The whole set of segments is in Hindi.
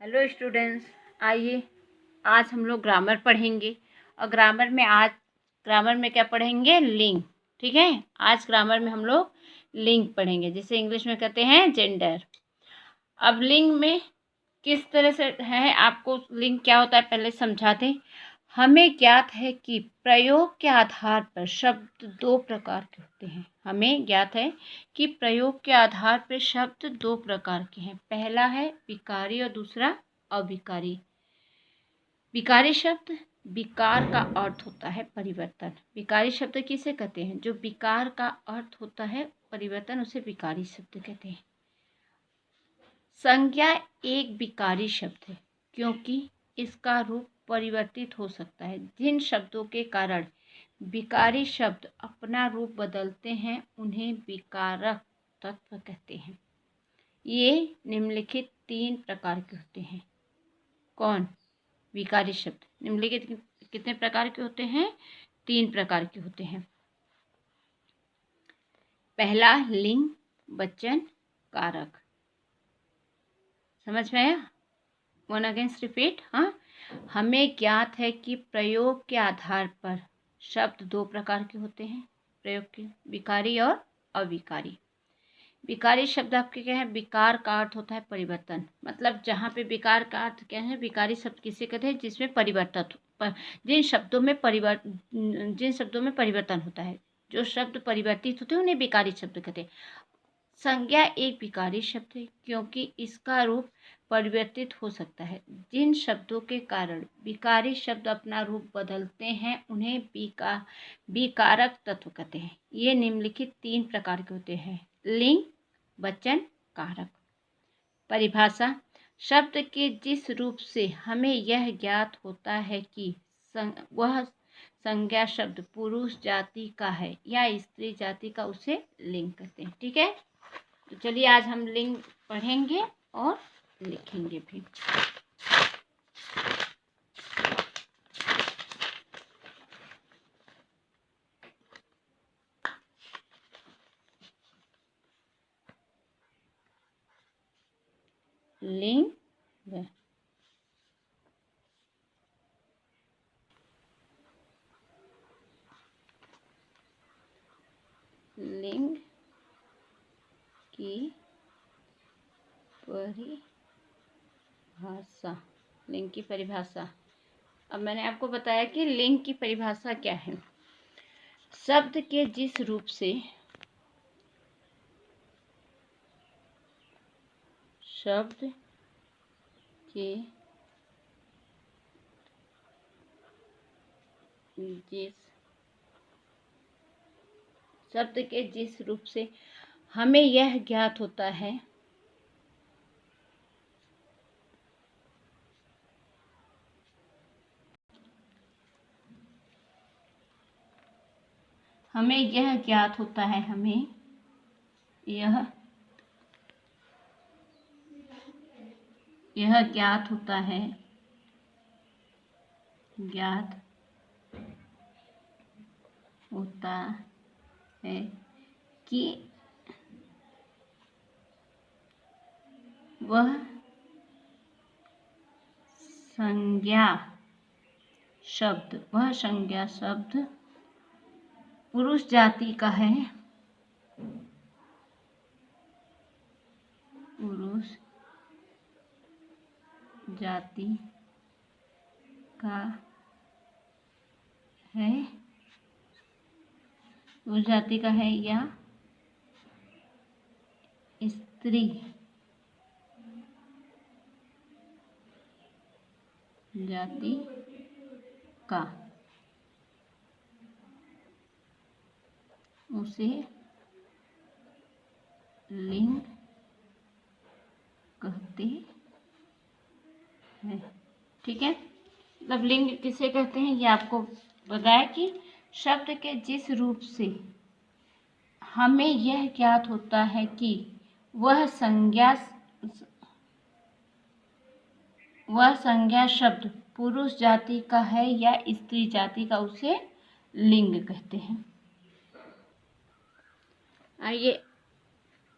हेलो स्टूडेंट्स, आइए आज हम लोग ग्रामर पढ़ेंगे। और ग्रामर में क्या पढ़ेंगे? लिंग। ठीक है, आज ग्रामर में हम लोग लिंग पढ़ेंगे, जिसे इंग्लिश में कहते हैं जेंडर। अब लिंग में किस तरह से है, आपको लिंग क्या होता है पहले समझाते। हमें ज्ञात है कि प्रयोग के आधार पर शब्द दो प्रकार के होते हैं। हमें ज्ञात है कि प्रयोग के आधार पर शब्द दो प्रकार के हैं। पहला है विकारी और दूसरा अविकारी। विकारी शब्द, विकार का अर्थ होता है परिवर्तन। विकारी शब्द किसे कहते हैं? जो विकार का अर्थ होता है परिवर्तन, उसे विकारी शब्द कहते हैं। संज्ञा एक विकारी शब्द है क्योंकि इसका रूप परिवर्तित हो सकता है। जिन शब्दों के कारण विकारी शब्द अपना रूप बदलते हैं उन्हें विकारक तत्व कहते हैं। ये निम्नलिखित 3 प्रकार के होते हैं। कौन? विकारी शब्द। निम्नलिखित कितने प्रकार के होते हैं? 3 प्रकार के होते हैं। पहला लिंग, वचन, कारक। समझ में आया? One against repeat. हाँ, हमें ज्ञात है कि प्रयोग के आधार पर शब्द दो प्रकार के होते हैं। प्रयोग के विकारी और अविकारी। विकारी शब्द आपके क्या है? विकार का अर्थ होता है परिवर्तन। मतलब जहाँ पे विकार का अर्थ क्या है, विकारी शब्द किसे कहते हैं? जिसमें परिवर्तन, जिन शब्दों में परिवर्तन होता है, जो शब्द परिवर्तित होते हैं उन्हें विकारी शब्द कहते हैं। संज्ञा एक विकारी शब्द है क्योंकि इसका रूप परिवर्तित हो सकता है। जिन शब्दों के कारण विकारी शब्द अपना रूप बदलते हैं उन्हें विकारक तत्व कहते हैं। ये निम्नलिखित 3 प्रकार के होते हैं: लिंग, वचन, कारक। परिभाषा: शब्द के जिस रूप से हमें यह ज्ञात होता है कि वह संज्ञा शब्द पुरुष जाति का है या स्त्री जाति का, उसे लिंग कहते हैं। ठीक है, तो चलिए आज हम लिंग पढ़ेंगे और लिखेंगे भी। लिंग, लिंग की परिभाषा। लिंग की परिभाषा। अब मैंने आपको बताया कि लिंग की परिभाषा क्या है। शब्द के जिस रूप से शब्द के जिस रूप से हमें यह ज्ञात होता है हमें यह ज्ञात होता है कि वह संज्ञा शब्द पुरुष जाति का है, पुरुष जाति का है या स्त्री जाति का, उसे लिंग कहते हैं। ठीक है, मतलब लिंग किसे कहते हैं ये आपको बताया कि शब्द के जिस रूप से हमें यह ज्ञात होता है कि वह संज्ञा शब्द पुरुष जाति का है या स्त्री जाति का, उसे लिंग कहते हैं। आइए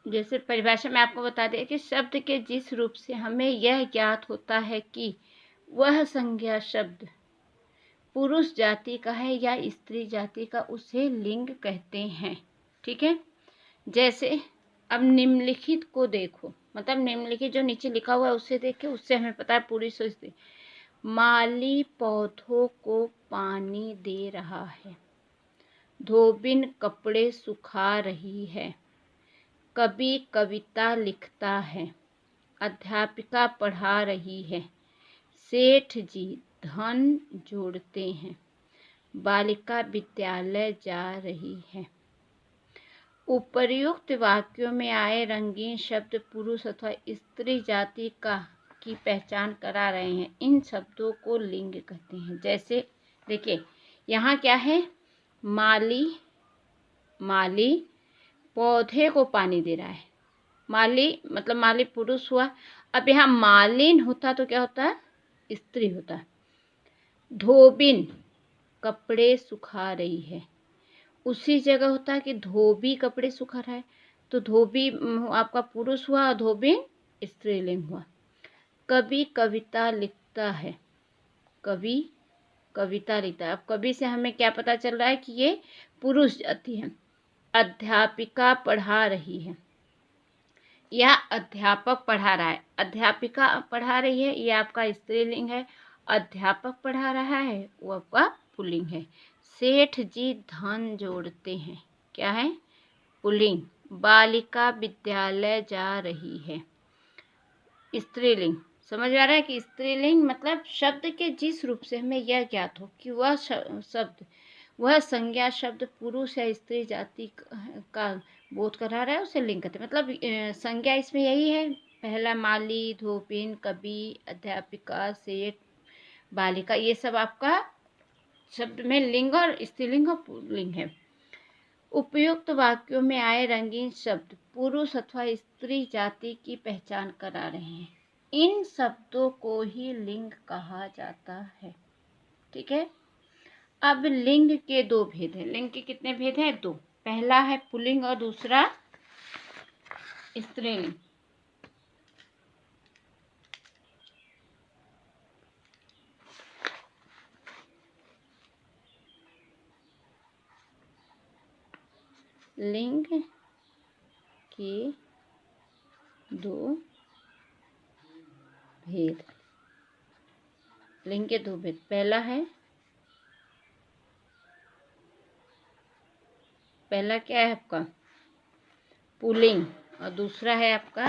जैसे परिभाषा में आपको बता दें कि शब्द के जिस रूप से हमें यह ज्ञात होता है कि वह संज्ञा शब्द पुरुष जाति का है या स्त्री जाति का, उसे लिंग कहते हैं। ठीक है। जैसे अब निम्नलिखित को देखो, मतलब निम्नलिखित जो नीचे लिखा हुआ है उसे देख के उससे हमें पता है पुरुष और स्त्री। माली पौधों को पानी दे रहा है, धोबिन कपड़े सुखा रही है, कवि कविता लिखता है, अध्यापिका पढ़ा रही है, सेठ जी धन जोड़ते हैं, बालिका विद्यालय जा रही है। उपर्युक्त वाक्यों में आए रंगीन शब्द पुरुष अथवा स्त्री जाति की पहचान करा रहे हैं। इन शब्दों को लिंग कहते हैं। जैसे देखिए यहाँ क्या है, माली पौधे को पानी दे रहा है। माली मतलब माली पुरुष हुआ। अब यहाँ मालिन होता तो क्या होता है, स्त्री होता। धोबिन कपड़े सुखा रही है, उसी जगह होता है कि धोबी कपड़े सुखा रहा है, तो धोबी आपका पुरुष हुआ और धोबिन स्त्रीलिंग हुआ। कवि कविता लिखता है, कवि कविता लिखता है। अब कवि से हमें क्या पता चल रहा है कि ये पुरुष जाति है। अध्यापिका पढ़ा रही है या अध्यापक पढ़ा रहा है। अध्यापिका पढ़ा रही है ये आपका स्त्रीलिंग है, अध्यापक पढ़ा रहा है वो आपका पुल्लिंग है। सेठ जी धन जोड़ते हैं, क्या है, पुल्लिंग। बालिका विद्यालय जा रही है, स्त्रीलिंग। समझ आ रहा है कि स्त्रीलिंग मतलब शब्द के जिस रूप से हमें यह ज्ञात हो कि वह शब्द, वह संज्ञा शब्द पुरुष या स्त्री जाति का बोध करा रहा है, उसे लिंग कहते हैं। मतलब संज्ञा इसमें यही है, पहला माली, धोबिन, कवि, अध्यापिका, सेठ, बालिका, ये सब आपका शब्द में लिंग और स्त्रीलिंग और पुल्लिंग है। उपयुक्त वाक्यों में आए रंगीन शब्द पुरुष अथवा स्त्री जाति की पहचान करा रहे हैं। इन शब्दों को ही लिंग कहा जाता है। ठीक है। अब लिंग के दो भेद हैं। लिंग के कितने भेद हैं? दो। पहला है पुल्लिंग और दूसरा स्त्रीलिंग। लिंग के दो भेद। लिंग के दो भेद, पहला क्या है आपका पुल्लिंग और दूसरा है आपका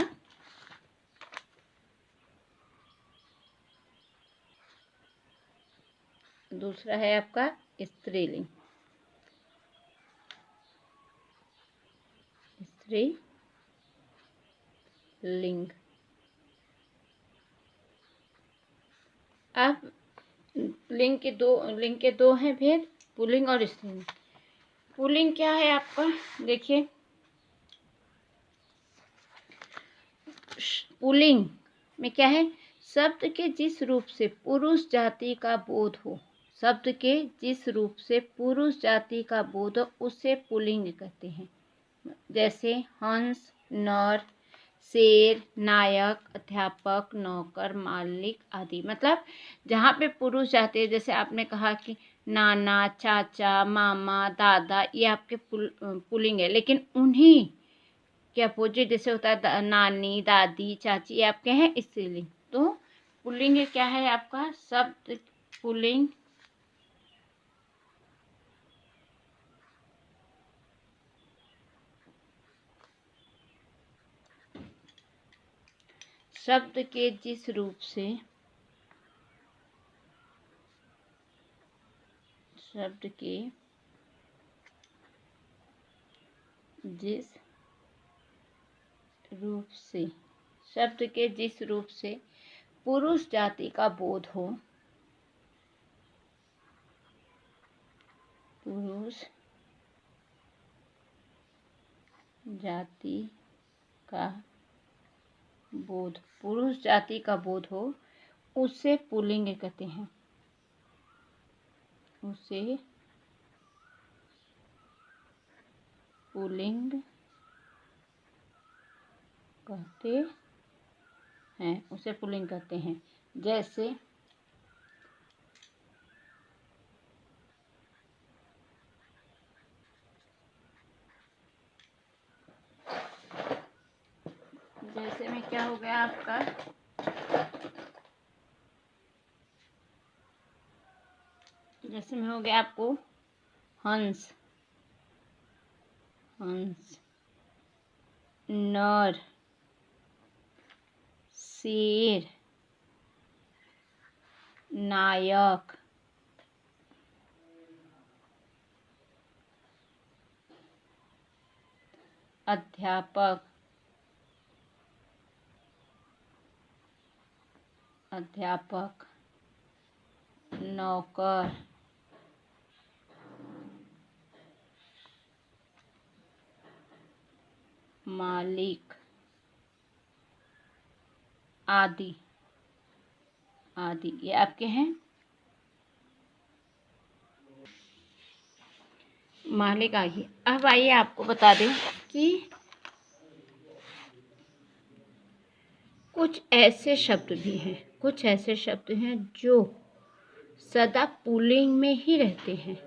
स्त्रीलिंग। स्त्रीलिंग। अब लिंग के दो हैं भेद, पुल्लिंग और स्त्रीलिंग। पुल्लिंग क्या है आपका, देखिए पुल्लिंग में क्या है, शब्द के जिस रूप से पुरुष जाति का बोध हो, शब्द के जिस रूप से पुरुष जाति का बोध हो उसे पुल्लिंग कहते हैं। जैसे हंस, नर, शेर, नायक, अध्यापक, नौकर, मालिक आदि। मतलब जहाँ पे पुरुष जाति है, जैसे आपने कहा कि नाना, चाचा, मामा, दादा, ये आपके पुल्लिंग है। लेकिन उन्हीं के अपोजिट जैसे होता है नानी, दादी, चाची, ये आपके हैं स्त्रीलिंग। तो पुल्लिंग क्या है आपका शब्द पुल्लिंग शब्द के जिस रूप से शब्द के जिस रूप से पुरुष जाति का बोध हो, पुरुष जाति का बोध हो उसे पुल्लिंग कहते हैं। उसे पुल्लिंग कहते हैं, उसे पुल्लिंग कहते हैं। जैसे जैसे में क्या हो गया आपका, जैसे में हो गया आपको हंस, हंस, नर, शेर, नायक, अध्यापक, अध्यापक, नौकर, मालिक, आदि आदि, ये आपके हैं मालिक आ गई। अब आइए आपको बता दें कि कुछ ऐसे शब्द भी हैं, कुछ ऐसे शब्द हैं जो सदा पुल्लिंग में ही रहते हैं।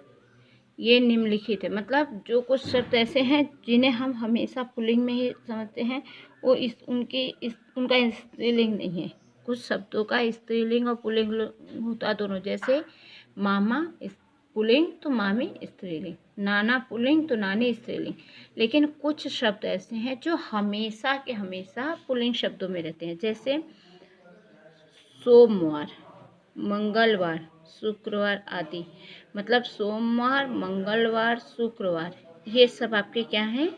ये निम्नलिखित है, मतलब जो कुछ शब्द ऐसे हैं जिन्हें हम हमेशा पुल्लिंग में ही समझते हैं, वो उनका स्त्रीलिंग नहीं है। कुछ शब्दों का स्त्रीलिंग और पुल्लिंग होता दोनों। जैसे मामा पुल्लिंग तो मामी स्त्रीलिंग, नाना पुल्लिंग तो नानी स्त्रीलिंग। लेकिन कुछ शब्द ऐसे हैं जो हमेशा के हमेशा पुल्लिंग शब्दों में रहते हैं। जैसे सोमवार, मंगलवार, शुक्रवार आदि। मतलब सोमवार, मंगलवार, शुक्रवार, ये सब आपके क्या हैं,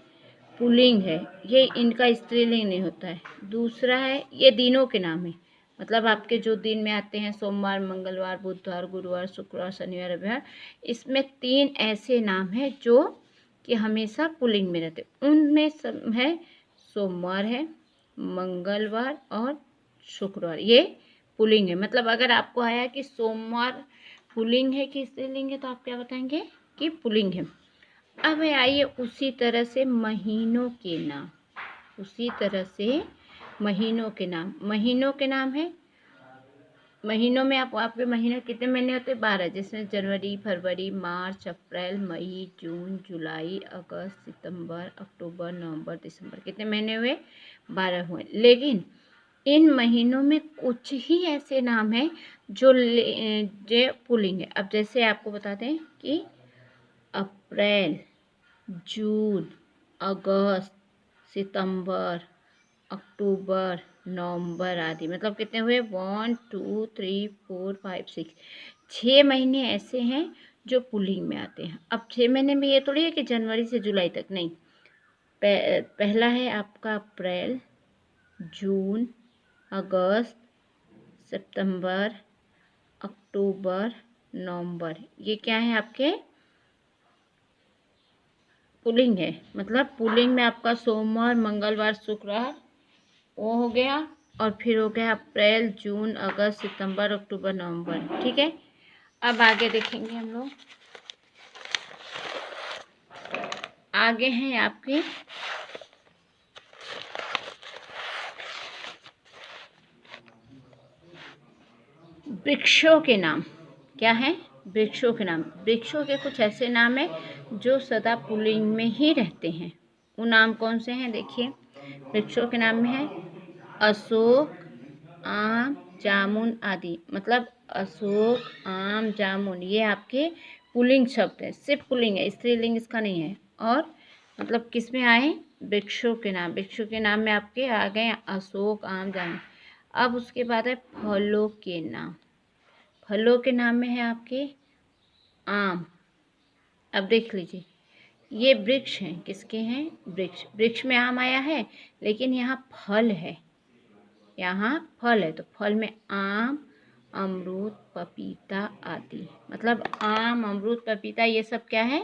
पुल्लिंग है। ये इनका स्त्रीलिंग नहीं होता है। दूसरा है, ये दिनों के नाम है। मतलब आपके जो दिन में आते हैं, सोमवार, मंगलवार, बुधवार, गुरुवार, शुक्रवार, शनिवार, रविवार, इसमें 3 ऐसे नाम हैं जो कि हमेशा पुल्लिंग में रहते। उनमें सब है, सोमवार है, मंगलवार और शुक्रवार, ये पुल्लिंग है। मतलब अगर आपको आया कि सोमवार पुल्लिंग है कि स्त्रीलिंग है, तो आप क्या बताएंगे कि पुल्लिंग है। अब आइए उसी तरह से महीनों के नाम, उसी तरह से महीनों के नाम। महीनों के नाम है, महीनों में आपके महीने कितने महीने होते हैं, 12, जिसमें जनवरी, फरवरी, मार्च, अप्रैल, मई, जून, जुलाई, अगस्त, सितंबर, अक्टूबर, नवंबर, दिसंबर, कितने महीने हुए, 12 हुए। लेकिन इन महीनों में कुछ ही ऐसे नाम हैं जो पुल्लिंग है। अब जैसे आपको बताते हैं कि अप्रैल, जून, अगस्त, सितंबर, अक्टूबर, नवंबर आदि। मतलब कितने हुए, 1 2 3 4 5 6, 6 महीने ऐसे हैं जो पुल्लिंग में आते हैं। अब 6 महीने में ये थोड़ी है कि जनवरी से जुलाई तक, नहीं। पहला है आपका अप्रैल, जून, अगस्त, सितंबर, अक्टूबर, नवंबर, ये क्या है आपके पुल्लिंग है। मतलब पुल्लिंग में आपका सोमवार, मंगलवार, शुक्रवार, वो हो गया। और फिर हो गया अप्रैल, जून, अगस्त, सितंबर, अक्टूबर, नवंबर। ठीक है। अब आगे देखेंगे हम लोग, आगे हैं आपके वृक्षों के नाम। क्या है, वृक्षों के नाम। वृक्षों के कुछ ऐसे नाम हैं जो सदा पुल्लिंग में ही रहते हैं। वो नाम कौन से हैं, देखिए। वृक्षों के नाम में है अशोक, आम, जामुन आदि। मतलब अशोक, आम, जामुन, ये आपके पुल्लिंग शब्द है, सिर्फ पुल्लिंग है, स्त्रीलिंग इसका नहीं है। और मतलब किस में आए, वृक्षों के नाम। वृक्षों के नाम में आपके आ गए अशोक, आम, जामुन। अब उसके बाद है फलों के नाम। फलों के नाम में है आपके आम। अब देख लीजिए, ये वृक्ष हैं, किसके हैं, वृक्ष। वृक्ष में आम आया है, लेकिन यहाँ फल है, यहाँ फल है। तो फल में आम, अमरूद, पपीता आदि। मतलब आम, अमरूद, पपीता, ये सब क्या है,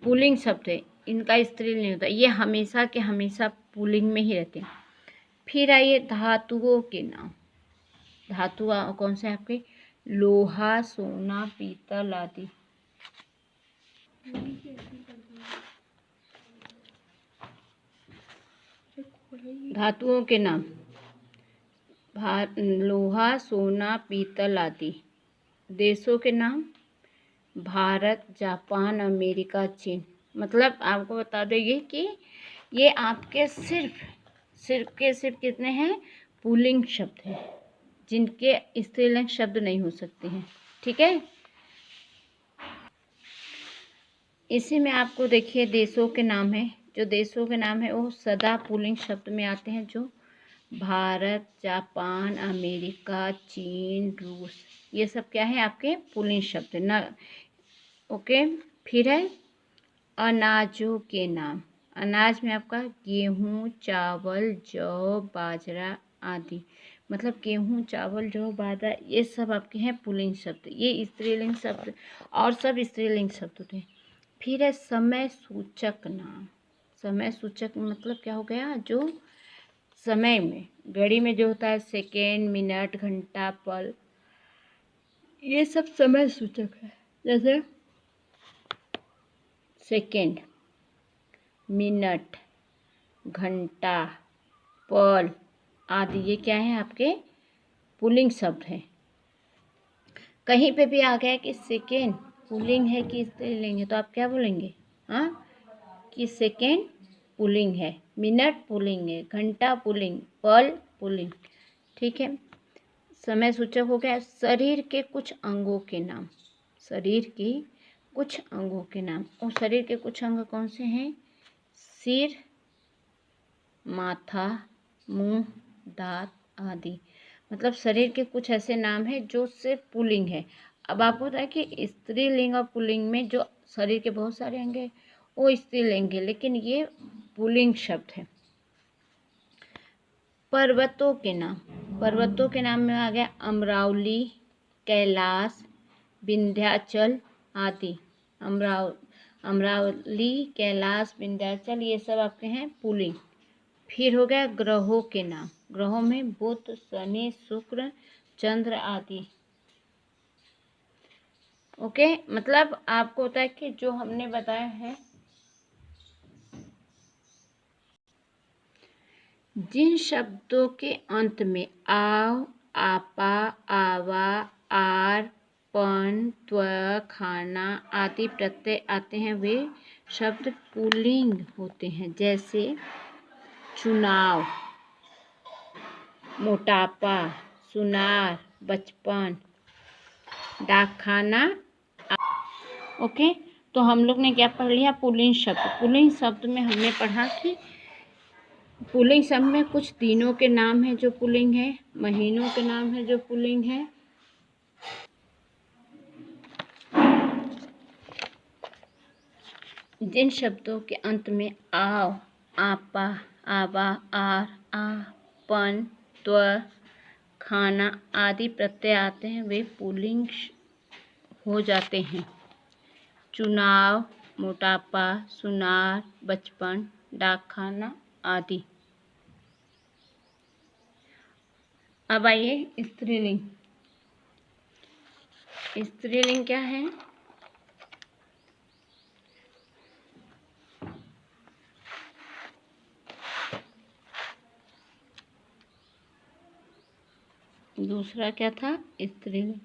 पुल्लिंग शब्द है, इनका स्त्रीलिंग नहीं होता। ये हमेशा के हमेशा पुल्लिंग में ही रहते हैं। फिर आइए धातुओं के नाम। धातु कौन से आपके, लोहा, सोना, पीतल आदि। धातुओं के नाम लोहा, सोना, पीतल आदि। देशों के नाम भारत, जापान, अमेरिका, चीन। मतलब आपको बता देंगे कि ये आपके सिर्फ कितने हैं, पुल्लिंग शब्द हैं, जिनके स्त्रीलिंग शब्द नहीं हो सकते हैं। ठीक है, इसी में आपको देखिए देशों के नाम है। जो देशों के नाम है वो सदा पुल्लिंग शब्द में आते हैं, जो भारत, जापान, अमेरिका, चीन, रूस, ये सब क्या है आपके पुल्लिंग शब्द है ना। ओके, फिर है अनाजों के नाम। अनाज में आपका गेहूँ, चावल, जौ, बाजरा आदि। मतलब गेहूँ, चावल, जौ, बाजरा ये सब आपके हैं पुल्लिंग शब्द, ये स्त्रीलिंग शब्द और सब स्त्रीलिंग शब्द होते हैं। फिर है समय सूचक नाम। समय सूचक मतलब क्या हो गया, जो समय में घड़ी में जो होता है सेकेंड, मिनट, घंटा, पल, ये सब समय सूचक है। जैसे सेकेंड, मिनट, घंटा, पल आदि, ये क्या है आपके पुल्लिंग शब्द हैं। कहीं पे भी आ गया कि सेकेंड पुल्लिंग है कि स्त्रीलिंग है, तो आप क्या बोलेंगे, हाँ, कि सेकेंड पुल्लिंग है, मिनट पुल्लिंग है, घंटा पुल्लिंग, पल पुल्लिंग। ठीक है, समय सूचक हो गया। शरीर के कुछ अंगों के नाम। शरीर के कुछ अंगों के नाम, और शरीर के कुछ अंग कौन से हैं, सिर, माथा, मुंह, दांत आदि। मतलब शरीर के कुछ ऐसे नाम हैं जो सिर्फ पुल्लिंग है। अब आपको पता है कि स्त्रीलिंग और पुल्लिंग में जो शरीर के बहुत सारे अंग हैं वो स्त्रीलिंग है, लेकिन ये पुल्लिंग शब्द है। पर्वतों के नाम। पर्वतों के नाम में आ गया अमरावली, कैलाश, विंध्याचल आदि। अमरावली, कैलाश, विंध्याचल ये सब आपके हैं पुल्लिंग। फिर हो गया ग्रहों के नाम। ग्रहों में बुध, शनि, शुक्र, चंद्र आदि। ओके, मतलब आपको होता है कि जो हमने बताया है, जिन शब्दों के अंत में आव, आपा, आवा, आर, पन, त्व, खाना आदि प्रत्यय आते हैं वे शब्द पुल्लिंग होते हैं। जैसे चुनाव, मोटापा, सुनार, बचपन, डाकखाना। ओके, तो हम लोग ने क्या पढ़ लिया, पुल्लिंग शब्द। पुल्लिंग शब्द में हमने पढ़ा कि पुल्लिंग शब्द में कुछ दिनों के नाम हैं जो पुल्लिंग है, महीनों के नाम है जो पुल्लिंग है, जिन शब्दों के अंत में आव, आपा, आवा, आर, आ, पन, त्व, खाना आदि प्रत्यय आते हैं वे पुल्लिंग हो जाते हैं। चुनाव, मोटापा, सुनार, बचपन, डाकखाना आदि। अब आइए स्त्रीलिंग। स्त्रीलिंग क्या है, दूसरा क्या था, स्त्रीलिंग।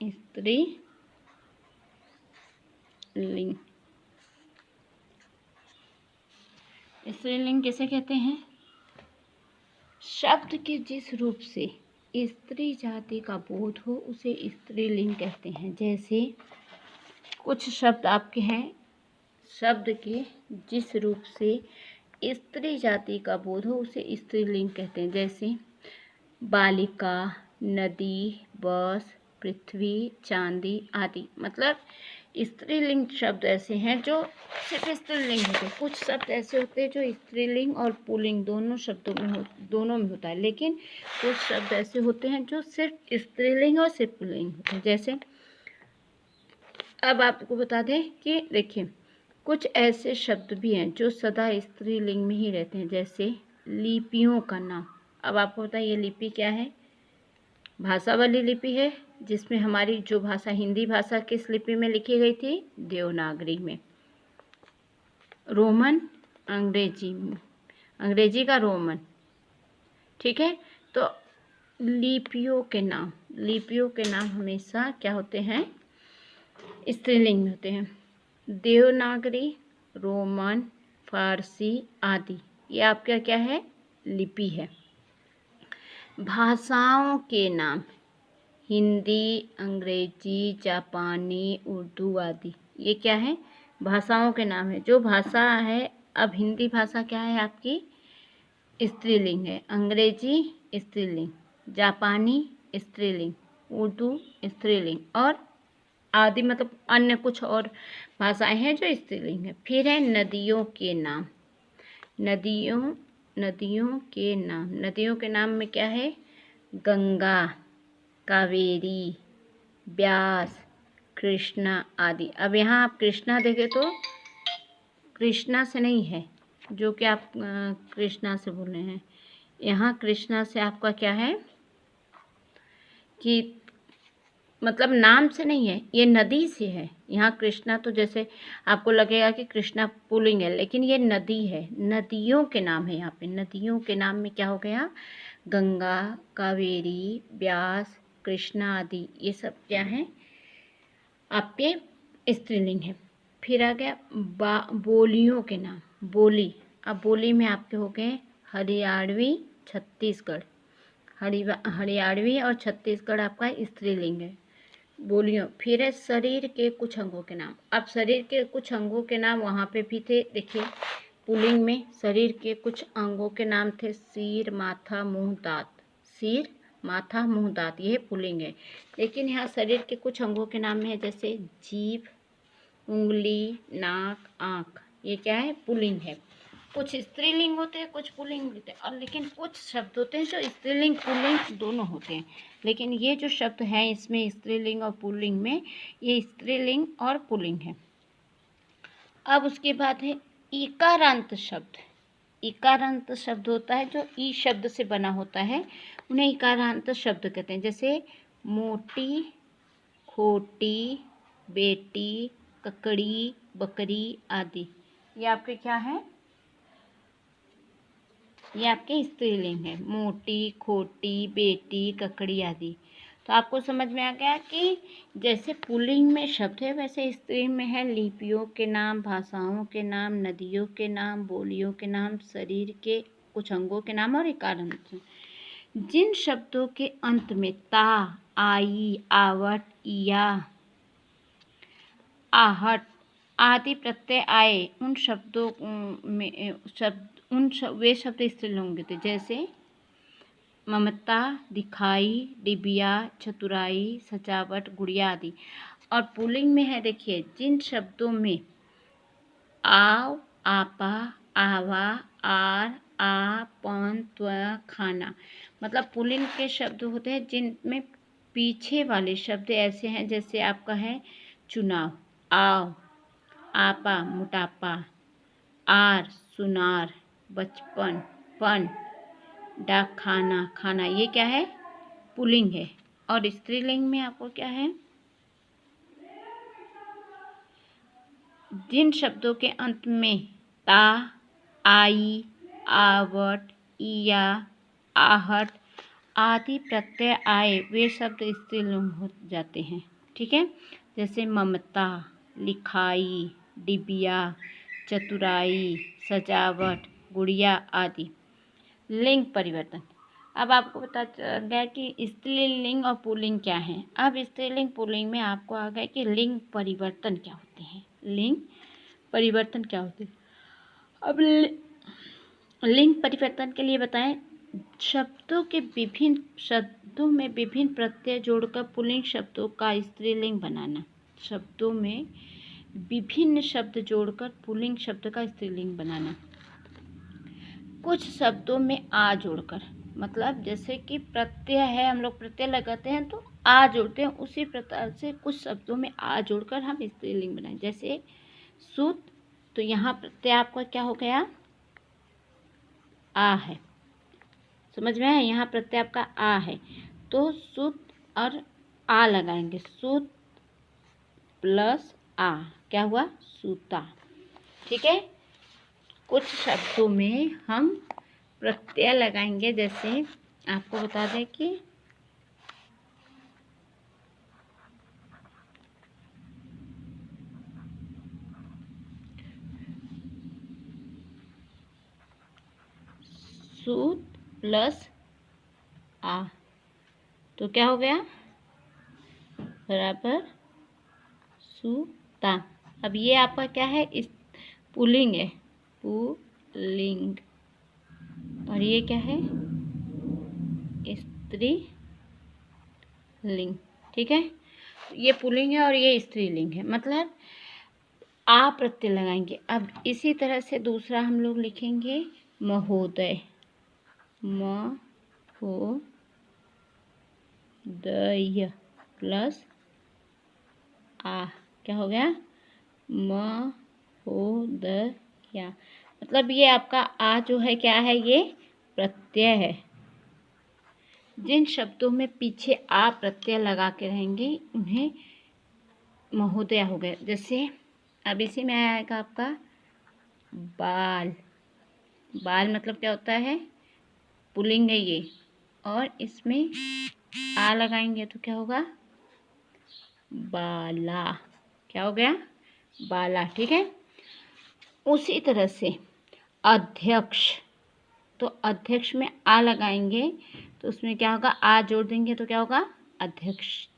स्त्रीलिंग, स्त्रीलिंग किसे कहते हैं, शब्द के जिस रूप से स्त्री जाति का बोध हो उसे स्त्रीलिंग कहते हैं। जैसे कुछ शब्द आपके हैं, शब्द के जिस रूप से स्त्री जाति का बोध हो उसे स्त्रीलिंग कहते हैं। जैसे बालिका, नदी, बस, पृथ्वी, चांदी आदि। मतलब स्त्रीलिंग शब्द ऐसे हैं जो सिर्फ स्त्रीलिंग होते हैं। कुछ शब्द ऐसे होते हैं जो स्त्रीलिंग और पुल्लिंग दोनों शब्दों में दोनों में होता है, लेकिन कुछ शब्द ऐसे होते हैं जो सिर्फ स्त्रीलिंग और सिर्फ पुल्लिंग होते हैं। जैसे अब आपको बता दें कि देखिए कुछ ऐसे शब्द भी हैं जो सदा स्त्रीलिंग में ही रहते हैं। जैसे लिपियों का नाम। अब आपको पता है ये लिपि क्या है, भाषा वाली लिपि है, जिसमें हमारी जो भाषा हिंदी भाषा किस लिपि में लिखी गई थी, देवनागरी में। रोमन, अंग्रेजी का रोमन, ठीक है। तो लिपियों के नाम हमेशा क्या होते हैं, स्त्रीलिंग में होते हैं। देवनागरी, रोमन, फारसी आदि, ये आपका क्या है, लिपि है। भाषाओं के नाम हिंदी, अंग्रेजी, जापानी, उर्दू आदि, ये क्या है, भाषाओं के नाम है। जो भाषा है, अब हिंदी भाषा क्या है आपकी, स्त्रीलिंग है। अंग्रेजी स्त्रीलिंग, जापानी स्त्रीलिंग, उर्दू स्त्रीलिंग, और आदि मतलब अन्य कुछ और भाषाएं हैं जो स्त्रीलिंग है। फिर है नदियों के नाम। नदियों के नाम में क्या है, गंगा, कावेरी, ब्यास, कृष्णा आदि। अब यहाँ आप कृष्णा देखें तो कृष्णा से नहीं है, जो कि आप कृष्णा से बोल रहे हैं, यहाँ कृष्णा से आपका क्या है कि मतलब नाम से नहीं है, ये नदी से है। यहाँ कृष्णा तो जैसे आपको लगेगा कि कृष्णा पुल्लिंग है, लेकिन ये नदी है, नदियों के नाम है। यहाँ पे नदियों के नाम में क्या हो गया, गंगा, कावेरी, ब्यास, कृष्णा आदि, ये सब क्या है आपके स्त्रीलिंग है। फिर आ गया बोलियों के नाम। बोली, अब बोली में आपके हो गए हरियाणवी, छत्तीसगढ़, हरियाणवी और छत्तीसगढ़ आपका स्त्रीलिंग है, बोलियों। फिर है शरीर के कुछ अंगों के नाम। अब शरीर के कुछ अंगों के नाम वहाँ पे भी थे, देखिए पुल्लिंग में शरीर के कुछ अंगों के नाम थे सिर, माथा, मुंह, दांत। सिर, माथा, मुंह, दांत, ये पुल्लिंग है। लेकिन यहाँ शरीर के कुछ अंगों के नाम में है जैसे जीभ, उंगली, नाक, आँख, ये क्या है, पुल्लिंग है। कुछ स्त्रीलिंग होते हैं, कुछ पुल्लिंग होते हैं, और लेकिन कुछ शब्द होते हैं जो स्त्रीलिंग पुल्लिंग दोनों होते हैं। लेकिन ये जो शब्द हैं इसमें स्त्रीलिंग और पुल्लिंग में, ये स्त्रीलिंग और पुल्लिंग है। अब उसके बाद है इकारांत शब्द। इकारांत शब्द होता है जो ई शब्द से बना होता है, उन्हें इकारांत शब्द कहते हैं। जैसे मोटी, खोटी, बेटी, ककड़ी, बकरी आदि, ये आपके क्या है, ये आपके स्त्रीलिंग है। मोटी, खोटी, बेटी, ककड़ी आदि। तो आपको समझ में आ गया कि जैसे पुल्लिंग में शब्द है वैसे स्त्रीलिंग में है लिपियों के नाम, भाषाओं के नाम, नदियों के नाम, बोलियों के नाम, शरीर के कुछ अंगों के नाम और इकारांत। जिन शब्दों के अंत में ता, आई, आवट, या, आहट आदि प्रत्यय आए, उन शब्दों में वे शब्द स्त्रीलिंग थे। जैसे ममता, दिखाई, डिबिया, चतुराई, सजावट, गुड़िया आदि। और पुल्लिंग में है, देखिए जिन शब्दों में आव, आपा, आवा, आर, आ, पन, त्व, खाना, मतलब पुल्लिंग के शब्द होते हैं जिनमें पीछे वाले शब्द ऐसे हैं जैसे आपका है चुनाव, आव, आपा, मोटापा, आर, सुनार, बचपन, पन, डाक खाना, खाना, ये क्या है, पुल्लिंग है। और स्त्रीलिंग में आपको क्या है, जिन शब्दों के अंत में ता, आई, आवट, या, आहट आदि प्रत्यय आए वे शब्द स्त्रीलिंग हो जाते हैं, ठीक है। जैसे ममता, लिखाई, डिबिया, चतुराई, सजावट, गुड़िया आदि। लिंग परिवर्तन। अब आपको पता चल गया कि स्त्रीलिंग और पुल्लिंग क्या है। अब स्त्रीलिंग पुल्लिंग में आपको आ गया कि लिंग परिवर्तन क्या होते हैं। लिंग परिवर्तन क्या होते हैं। अब लिंग परिवर्तन के लिए बताएं, शब्दों में विभिन्न प्रत्यय जोड़कर पुल्लिंग शब्दों का स्त्रीलिंग बनाना। शब्दों में विभिन्न शब्द जोड़कर पुल्लिंग शब्द का स्त्रीलिंग बनाना। कुछ शब्दों में आ जोड़कर, मतलब जैसे कि प्रत्यय है, हम लोग प्रत्यय लगाते हैं तो आ जोड़ते हैं, उसी प्रकार से कुछ शब्दों में आ जोड़कर हम स्त्रीलिंग बनाएं। जैसे सूत, तो यहाँ प्रत्यय आपका क्या हो गया, आ है, समझ में आया, यहाँ प्रत्यय आपका आ है, तो सूत और आ लगाएंगे, सूत प्लस आ क्या हुआ, सूता, ठीक है। कुछ शब्दों में हम प्रत्यय लगाएंगे। जैसे आपको बता दें कि सूत प्लस आ, तो क्या हो गया? बराबर सूता। अब ये आपका क्या है? इस पुल्लिंग है, पुल्लिंग। और ये क्या है? स्त्रीलिंग। ठीक है, ये पुल्लिंग है और ये स्त्रीलिंग है, मतलब आ प्रत्यय लगाएंगे। अब इसी तरह से दूसरा हम लोग लिखेंगे महोदय, महोदय प्लस आ, क्या हो गया? महोदया। मतलब ये आपका आ जो है क्या है? ये प्रत्यय है। जिन शब्दों में पीछे आ प्रत्यय लगा के रहेंगे उन्हें महोदया हो गए। जैसे अब इसी में आएगा आपका बाल। बाल मतलब क्या होता है? पुल्लिंग है ये, और इसमें आ लगाएंगे तो क्या होगा? बाला। क्या हो गया? बाला। ठीक है, उसी तरह से अध्यक्ष, तो अध्यक्ष में आ लगाएंगे तो उसमें क्या होगा? आ जोड़ देंगे तो क्या होगा? अध्यक्ष,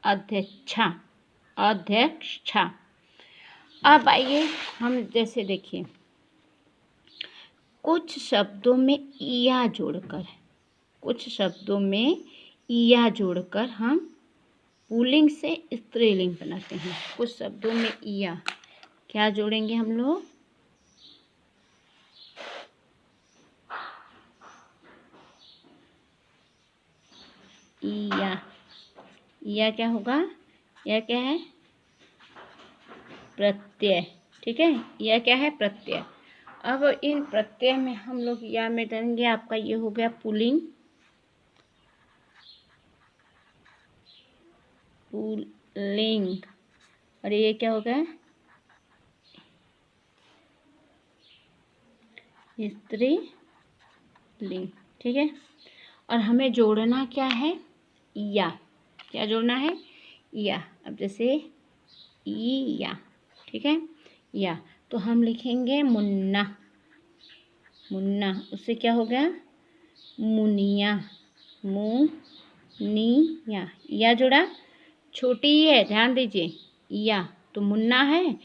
अध्यक्षा, अध्यक्षा। अब आइए हम जैसे देखिए कुछ शब्दों में इया जोड़कर, कुछ शब्दों में इया जोड़कर हम पुल्लिंग से स्त्रीलिंग बनाते हैं। कुछ शब्दों में इया क्या जोड़ेंगे हम लोग? इया। इया क्या होगा? यह क्या है? प्रत्यय। ठीक है, यह क्या है? प्रत्यय। अब इन प्रत्यय में हम लोग या में डालेंगे, आपका ये हो गया पुल्लिंग, पुल्लिंग। और ये क्या हो गया? स्त्रीलिंग। ठीक है, और हमें जोड़ना क्या है? या। क्या जोड़ना है? या। अब जैसे या, ठीक है, या, तो हम लिखेंगे मुन्ना, मुन्ना। उससे क्या हो गया? मुनिया, मुनिया। या जोड़ा, छोटी ही है, ध्यान दीजिए। या तो मुन्ना है,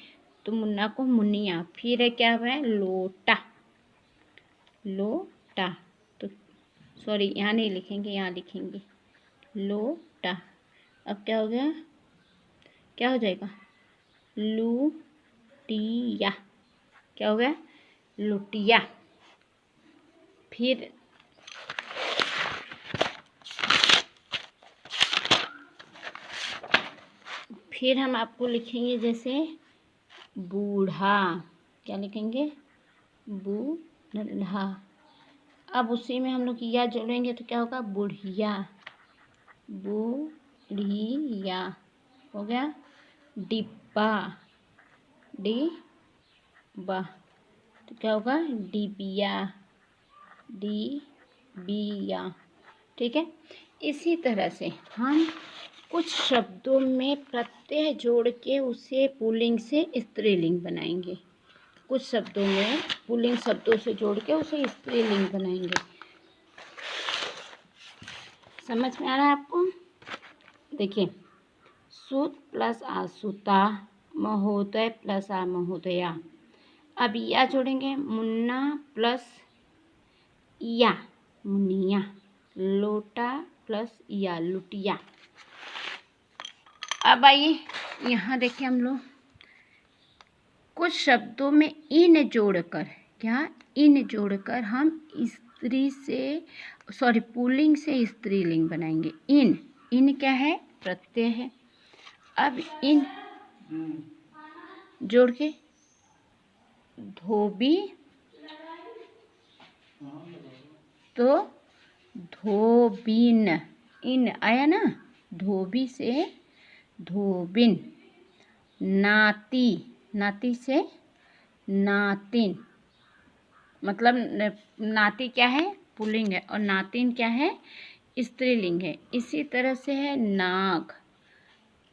तो मुन्ना को मुनिया। फिर है क्या है? लोटा, लोटा। तो सॉरी, यहाँ नहीं लिखेंगे, यहाँ लिखेंगे लोटा। अब क्या हो गया? क्या हो जाएगा? लुटिया। क्या हो गया? लुटिया। फिर हम आपको लिखेंगे जैसे बूढ़ा। क्या लिखेंगे? बूढ़ा। अब उसी में हम लोग या जोड़ेंगे तो क्या होगा? बुढ़िया, बुढ़िया हो गया। डिब्बा, डिब्बा, तो क्या होगा? डिबिया, डिबिया। ठीक है, इसी तरह से हम कुछ शब्दों में प्रत्यय जोड़ के उसे पुल्लिंग से स्त्रीलिंग बनाएंगे। कुछ शब्दों में पुल्लिंग शब्दों से जोड़ के उसे स्त्रीलिंग बनाएंगे। समझ में आ रहा है आपको? देखिए, सूत प्लस आ सूता, महोदय प्लस आ महोदया। अब या जोड़ेंगे, मुन्ना प्लस या मुनिया, लोटा प्लस या लुटिया। अब आइए यहाँ देखिए हम लोग कुछ शब्दों में इन जोड़कर, क्या? इन जोड़कर हम स्त्री से, सॉरी, पुल्लिंग से स्त्रीलिंग बनाएंगे। इन, इन क्या है? प्रत्यय है। अब इन जोड़ के धोबी, तो धोबिन। इन आया ना, धोबी से धोबिन। नाती, नाती से नातिन। मतलब नाती क्या है, पुल्लिंग है, और नातिन क्या है, स्त्रीलिंग है। इसी तरह से है नाग,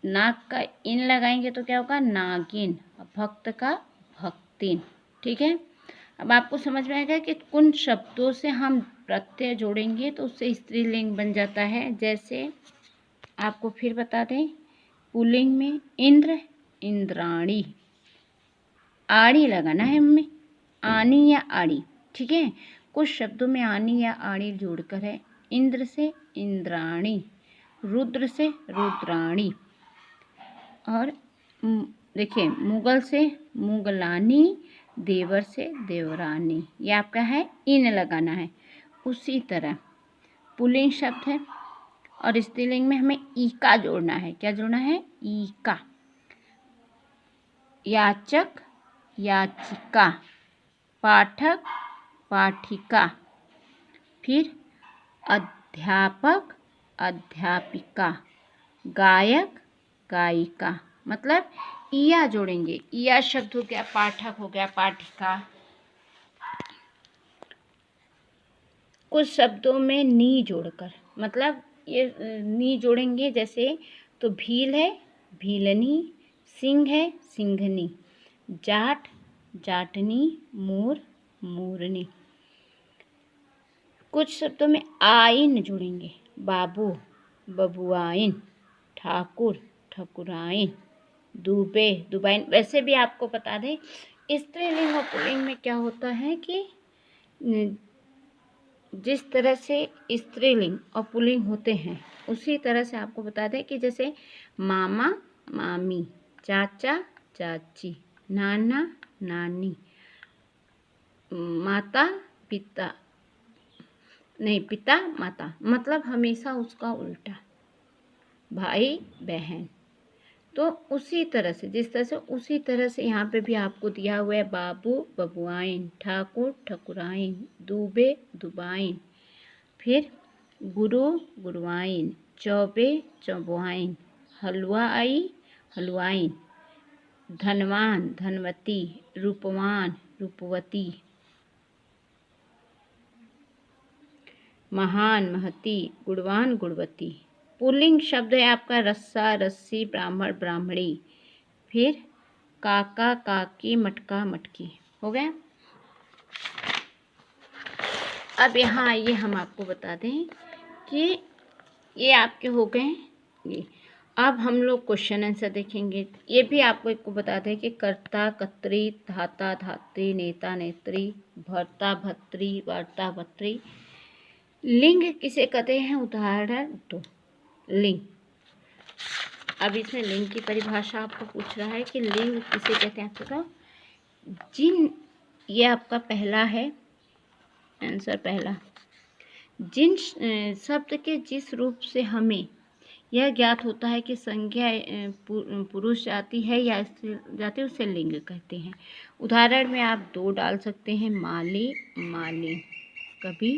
नाग का इन लगाएंगे तो क्या होगा, नागिन। भक्त का भक्तिन। ठीक है। अब आपको समझ में आएगा कि कुन शब्दों से हम प्रत्यय जोड़ेंगे तो उससे स्त्रीलिंग बन जाता है। जैसे आपको फिर बता दें, पुल्लिंग में इंद्र, इंद्राणी। आड़ी लगाना है हमें, आनी या आड़ी। ठीक है। कुछ शब्दों में आनी या आड़ी जोड़कर है। इंद्र से इंद्राणी, रुद्र से रुद्राणी, और देखिए मुगल से मुगलानी, देवर से देवरानी। ये आपका है इन लगाना है। उसी तरह पुल्लिंग शब्द है और स्त्रीलिंग में हमें ईका जोड़ना है। क्या जोड़ना है, ईका। याचक, याचिका, पाठक, पाठिका, फिर अध्यापक, अध्यापिका, गायक, गायिका। मतलब इया जोड़ेंगे। इया शब्द हो गया, पाठक हो गया, पाठिका। कुछ शब्दों में नी जोड़कर, मतलब ये नी जोड़ेंगे। जैसे तो भील है, भीलनी, सिंह है, सिंघनी, जाट, जाटनी, मोर, मोरनी। कुछ शब्दों में आइन जोड़ेंगे। बाबू, बबुआइन, ठाकुर, ठकुराइन, दुबे, दुबाइन। वैसे भी आपको बता दें, स्त्रीलिंग और पुल्लिंग में क्या होता है कि जिस तरह से स्त्रीलिंग और पुल्लिंग होते हैं उसी तरह से आपको बता दें कि जैसे मामा, मामी, चाचा, चाची, नाना, नानी, माता, पिता, नहीं पिता, माता। मतलब हमेशा उसका उल्टा, भाई, बहन। तो उसी तरह से, जिस तरह से, उसी तरह से यहाँ पे भी आपको दिया हुआ है। बाबू, बबुआइन, ठाकुर, ठकुराइन, दूबे, दुबाइन, फिर गुरु, गुरुआइन, चौबे, चौबुआइन, हलवाई, हलवाइन, धनवान, धनवती, रूपवान, रूपवती, महान, महती, गुणवान, गुणवती। पुल्लिंग शब्द है आपका रस्सा, रस्सी, ब्राह्मण, ब्राह्मणी, फिर काका, काकी, मटका, मटकी। हो गया। अब यहाँ आइए हम आपको बता दें कि ये आपके हो गए ये। अब हम लोग क्वेश्चन आंसर देखेंगे। ये भी आपको एक को बता दें कि कर्ता, कर्त्री, धाता, धात्री, नेता, नेत्री, भर्ता, भर्त्री, वार्ता, भर्त्री। लिंग किसे कहते हैं, उदाहरण दो। लिंग। अब इसमें लिंग की परिभाषा आपको पूछ रहा है कि लिंग किसे कहते हैं। आपको बताओ, ये आपका पहला है आंसर, पहला। जिन शब्द के जिस रूप से हमें यह ज्ञात होता है कि संज्ञा पुरुष जाति है या स्त्री जाति, उसे लिंग कहते हैं। उदाहरण में आप दो डाल सकते हैं, माली, माली, कवि,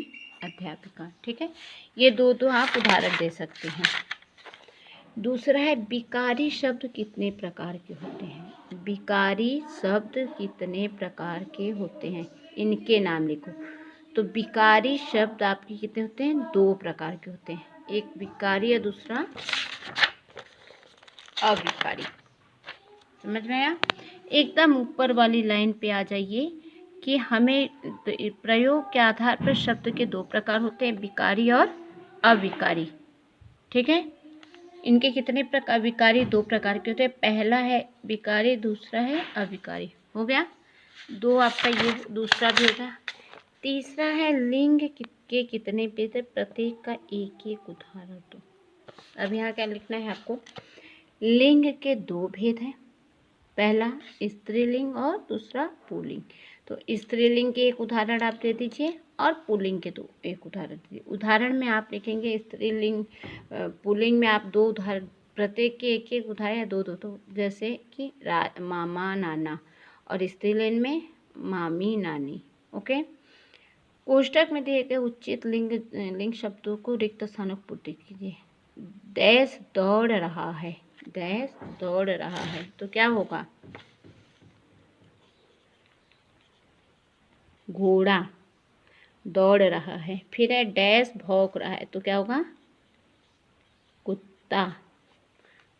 अध्यापिका। ठीक है। ये दो आप उदाहरण दे सकते हैं। दूसरा है विकारी शब्द कितने प्रकार के होते हैं। विकारी शब्द कितने प्रकार के होते हैं, इनके नाम लिखो। तो विकारी शब्द आपके कितने होते हैं, दो प्रकार के होते हैं। एक विकारी और दूसरा अविकारी। समझ में आया। एकदम ऊपर वाली लाइन पे आ जाइए कि हमें प्रयोग के आधार पर शब्द के दो प्रकार होते हैं, विकारी और अविकारी। ठीक है। इनके कितने प्रकार, विकारी दो प्रकार के होते हैं। पहला है विकारी, दूसरा है अविकारी। हो गया। दो आपका ये दूसरा भी होगा। तीसरा है लिंग के कितने भेद है, प्रत्येक का एक एक उदाहरण दो। अब यहाँ क्या लिखना है आपको, लिंग के दो भेद हैं, पहला स्त्रीलिंग और दूसरा पुल्लिंग। तो स्त्रीलिंग के एक उदाहरण आप दे दीजिए और पुल्लिंग के दो एक उदाहरण दीजिए। उदाहरण में आप लिखेंगे स्त्रीलिंग, पुल्लिंग में आप दो उदाहरण, प्रत्येक के एक एक उदाहरण या दो दो। तो जैसे कि मामा, नाना, और स्त्रीलिंग में मामी, नानी। ओके। कोष्टक में दिए गए उचित लिंग शब्दों को रिक्त स्थानों पर पूर्ति कीजिए। देश दौड़ रहा है, देश दौड़ रहा है, तो क्या होगा, घोड़ा दौड़ रहा है। फिर है डैश भौंक रहा है, तो क्या होगा? कुत्ता,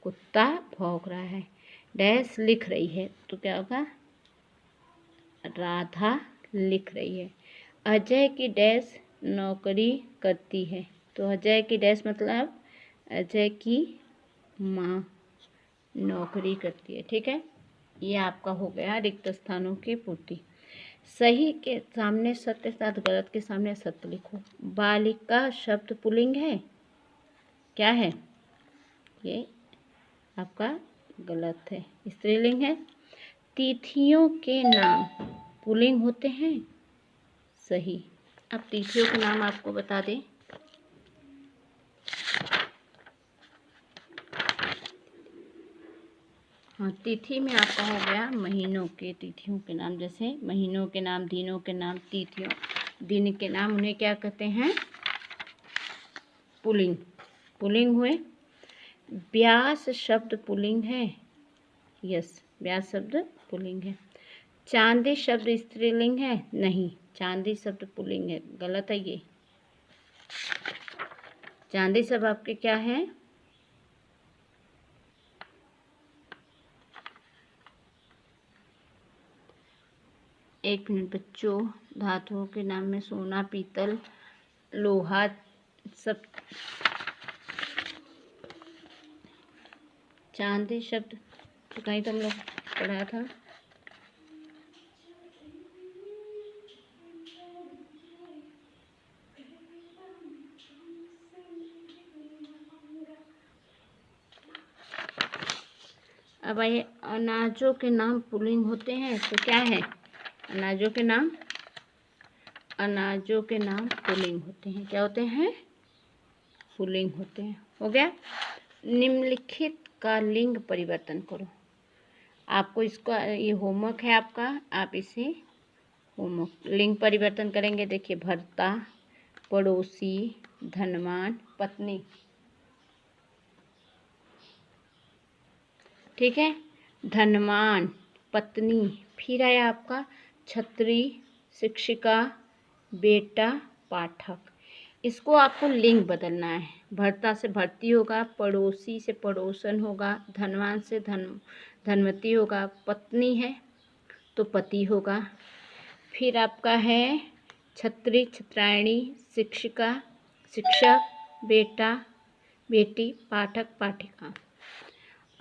कुत्ता भौंक रहा है। डैश लिख रही है, तो क्या होगा? राधा लिख रही है। अजय की डैश नौकरी करती है, तो अजय की डैश मतलब अजय की माँ नौकरी करती है। ठीक है, ये आपका हो गया रिक्त स्थानों की पूर्ति। सही के सामने सत्य साथ गलत के सामने सत्य लिखो। बालिका शब्द पुल्लिंग है, क्या है? ये आपका गलत है, स्त्रीलिंग है। तिथियों के नाम पुल्लिंग होते हैं, सही। अब तिथियों के नाम आपको बता दें। हाँ, तिथि में आपका हो गया महीनों के तिथियों के नाम, जैसे महीनों के नाम, दिनों के नाम, तिथियों, दिन के नाम, उन्हें क्या कहते हैं? पुल्लिंग, पुल्लिंग हुए। व्यास शब्द पुल्लिंग है, यस, व्यास शब्द पुल्लिंग है। चांदी शब्द स्त्रीलिंग है, नहीं, चांदी शब्द पुल्लिंग है, गलत है ये। चांदी शब्द आपके क्या है? एक मिनट बच्चों, धातुओं के नाम में सोना, पीतल, लोहा सब। चांदी शब्द तो कहीं तो हम लोग पढ़ा था। अब आइए, अनाजों के नाम पुल्लिंग होते हैं, तो क्या है? अनाजों के नाम, अनाजों के नाम पुल्लिंग होते हैं, क्या होते हैं? पुल्लिंग होते हैं। हो गया। निम्नलिखित का लिंग परिवर्तन करो। आपको इसको, ये होमवर्क है आपका, आप इसे होमवर्क लिंग परिवर्तन करेंगे। देखिए, भर्ता, पड़ोसी, धनवान, पत्नी। ठीक है, धनवान, पत्नी। फिर आया आपका छत्री, शिक्षिका, बेटा, पाठक। इसको आपको लिंग बदलना है। भर्ता से भर्ती होगा, पड़ोसी से पड़ोसन होगा, धनवान से धनवती होगा, पत्नी है तो पति होगा। फिर आपका है छत्री, छत्रायणी, शिक्षिका, शिक्षक, बेटा, बेटी, पाठक, पाठिका।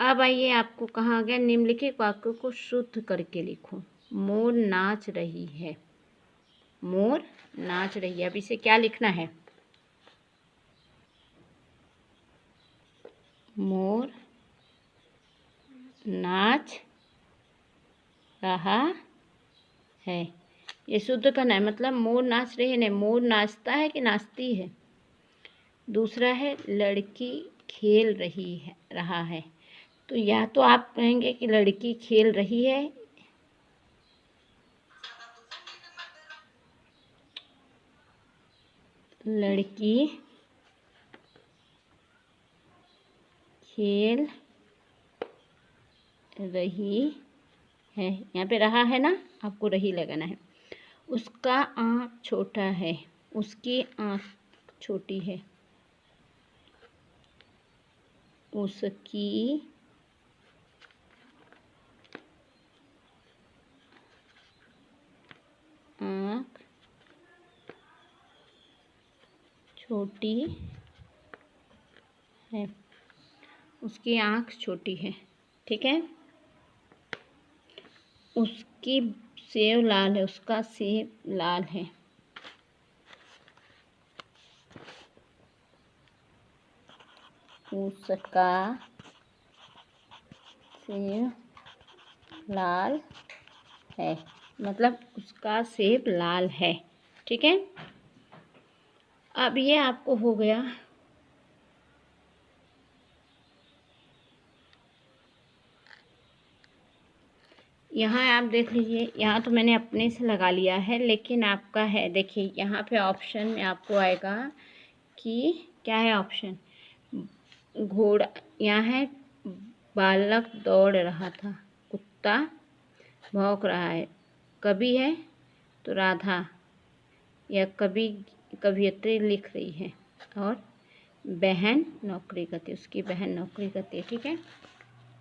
अब आइए, आपको कहा गया निम्नलिखित वाक्यों को शुद्ध करके लिखो। मोर नाच रही है, मोर नाच रही है। अब इसे क्या लिखना है? मोर नाच रहा है, ये शुद्ध करना है। मतलब मोर नाच रही है, नहीं, मोर नाचता है कि नाचती है। दूसरा है लड़की खेल रही है, रहा है, तो या तो आप कहेंगे कि लड़की खेल रही है, लड़की खेल रही है, यहाँ पे रहा है ना, आपको रही लगाना है। उसका आँख छोटा है, उसकी आँख छोटी है, उसकी आँख छोटी है, उसकी आँख छोटी है। ठीक है, उसकी सेब लाल है, उसका सेब लाल है। उसका सेब लाल है, मतलब उसका सेब लाल है। ठीक है, अब ये आपको हो गया। यहाँ आप देख लीजिए, यहाँ तो मैंने अपने से लगा लिया है, लेकिन आपका है, देखिए यहाँ पे ऑप्शन में आपको आएगा कि क्या है ऑप्शन। घोड़ा, यहाँ है बालक दौड़ रहा था, कुत्ता भौंक रहा है, कभी है तो राधा या कवियत्री लिख रही है, और बहन नौकरी करती है, उसकी बहन नौकरी करती है। ठीक है,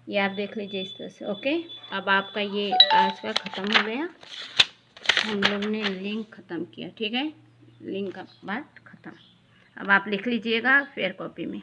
ये आप देख लीजिए इस तरह से। ओके, अब आपका ये आज का ख़त्म हो गया, हम लोग ने लिंक ख़त्म किया। ठीक है, लिंक का बात ख़त्म। अब आप लिख लीजिएगा फेयर कॉपी में।